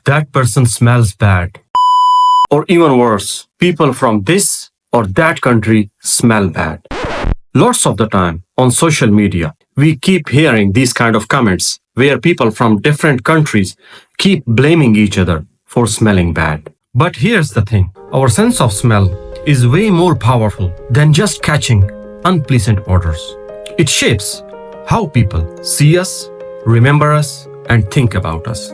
that person smells bad. Or even worse, people from this or that country smell bad. Lots of the time on social media, we keep hearing these kind of comments where people from different countries keep blaming each other for smelling bad. But here's the thing, our sense of smell is way more powerful than just catching unpleasant odors. It shapes how people see us, remember us, and think about us.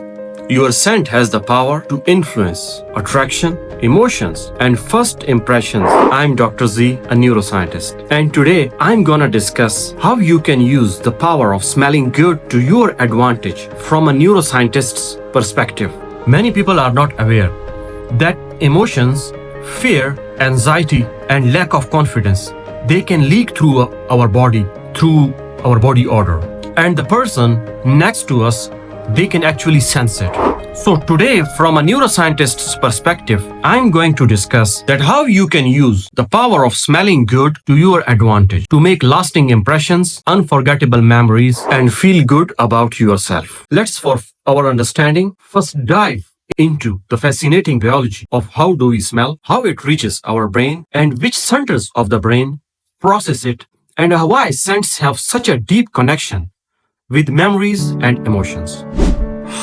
Your scent has the power to influence attraction, emotions, and first impressions. I'm Dr. Z, a neuroscientist, and today I'm gonna discuss how you can use the power of smelling good to your advantage from a neuroscientist's perspective. Many people are not aware that emotions, fear, anxiety, and lack of confidence, they can leak through our body odor. And the person next to us, they can actually sense it. So today, from a neuroscientist's perspective, I'm going to discuss that how you can use the power of smelling good to your advantage to make lasting impressions, unforgettable memories, and feel good about yourself. Let's, for our understanding, first dive into the fascinating biology of how do we smell, how it reaches our brain, and which centers of the brain process it, and why scents have such a deep connection with memories and emotions.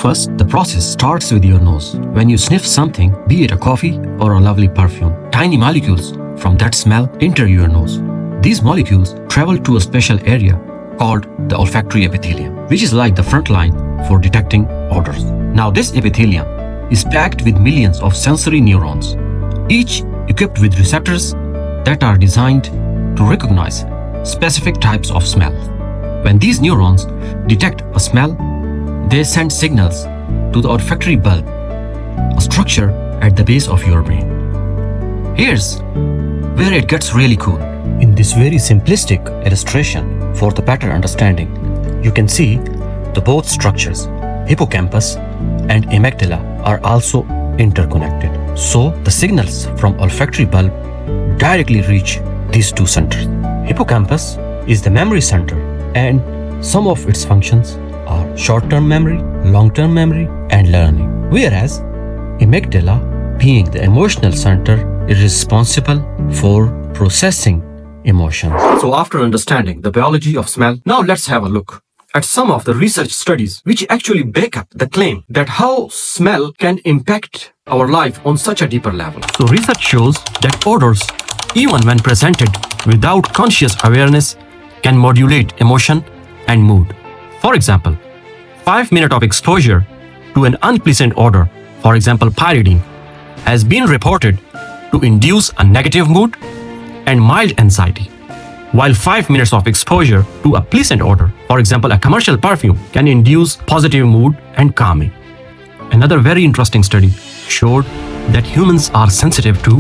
First, the process starts with your nose. When you sniff something, be it a coffee or a lovely perfume, tiny molecules from that smell enter your nose. These molecules travel to a special area called the olfactory epithelium, which is like the front line for detecting odors. Now, this epithelium is packed with millions of sensory neurons, each equipped with receptors that are designed to recognize specific types of smell. When these neurons detect a smell, they send signals to the olfactory bulb, a structure at the base of your brain. Here's where it gets really cool. In this very simplistic illustration, for the better understanding, you can see the both structures, hippocampus and amygdala, are also interconnected. So the signals from olfactory bulb directly reach these two centers. Hippocampus is the memory center, and some of its functions are short-term memory, long-term memory, and learning. Whereas amygdala, being the emotional center, is responsible for processing emotions. So after understanding the biology of smell, now let's have a look at some of the research studies which actually back up the claim that how smell can impact our life on such a deeper level. So research shows that odors, even when presented without conscious awareness, can modulate emotion and mood. For example, 5 minutes of exposure to an unpleasant odor, for example pyridine, has been reported to induce a negative mood and mild anxiety, while 5 minutes of exposure to a pleasant odor, for example a commercial perfume, can induce positive mood and calming. Another very interesting study showed that humans are sensitive to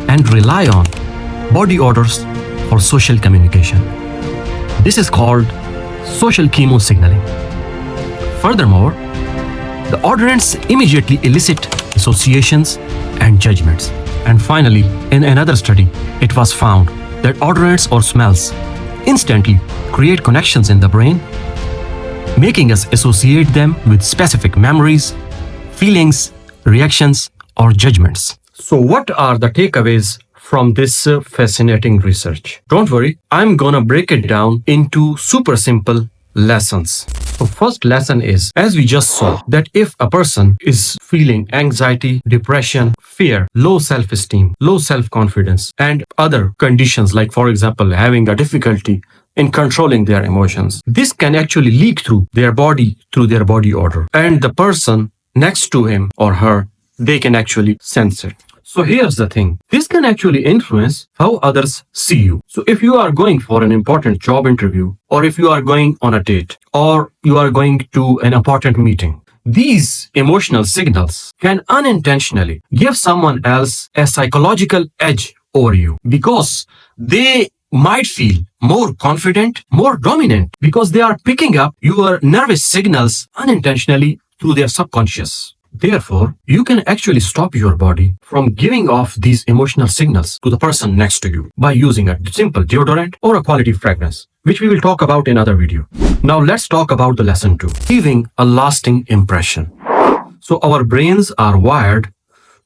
and rely on body odors for social communication. This is called social chemo-signaling. Furthermore, the odorants immediately elicit associations and judgments. And finally, in another study, it was found that odorants or smells instantly create connections in the brain, making us associate them with specific memories, feelings, reactions, or judgments. So what are the takeaways from this fascinating research? Don't worry, I'm gonna break it down into super simple lessons. So first lesson is, as we just saw, that if a person is feeling anxiety, depression, fear, low self-esteem, low self-confidence, and other conditions like, for example, having a difficulty in controlling their emotions, this can actually leak through their body odor. And the person next to him or her, they can actually sense it. So here's the thing, this can actually influence how others see you. So if you are going for an important job interview, or if you are going on a date, or you are going to an important meeting, these emotional signals can unintentionally give someone else a psychological edge over you, because they might feel more confident, more dominant, because they are picking up your nervous signals unintentionally through their subconscious. Therefore, you can actually stop your body from giving off these emotional signals to the person next to you by using a simple deodorant or a quality fragrance, which we will talk about in another video. Now let's talk about the lesson 2, leaving a lasting impression. So our brains are wired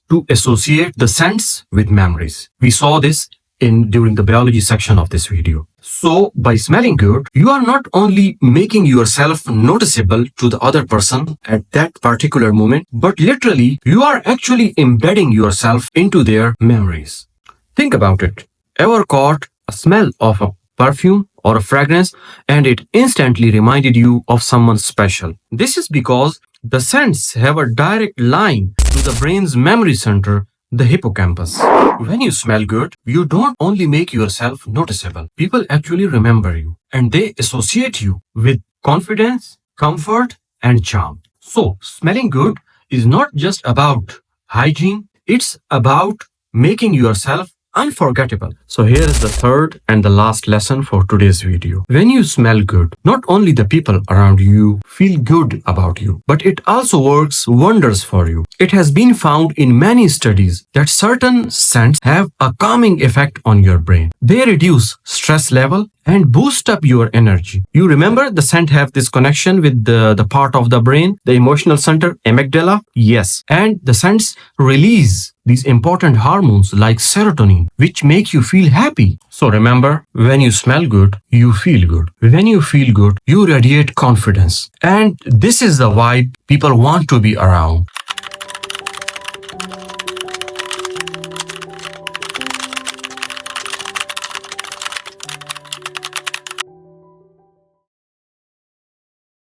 to associate the scents with memories. We saw this during the biology section of this video. So by smelling good, you are not only making yourself noticeable to the other person at that particular moment, but literally you are actually embedding yourself into their memories. Think about it. Ever caught a smell of a perfume or a fragrance and it instantly reminded you of someone special? This is because the scents have a direct line to the brain's memory center, the hippocampus. When you smell good, you don't only make yourself noticeable. People actually remember you and they associate you with confidence, comfort, and charm. So, smelling good is not just about hygiene, it's about making yourself unforgettable. So here is the third and the last lesson for today's video. When you smell good, not only the people around you feel good about you, but it also works wonders for you. It has been found in many studies that certain scents have a calming effect on your brain. They reduce stress level and boost up your energy. You remember the scent have this connection with the part of the brain, the emotional center, amygdala? Yes. And the scents release these important hormones like serotonin, which make you feel happy. So remember, when you smell good, you feel good. When you feel good, you radiate confidence. And this is the vibe people want to be around.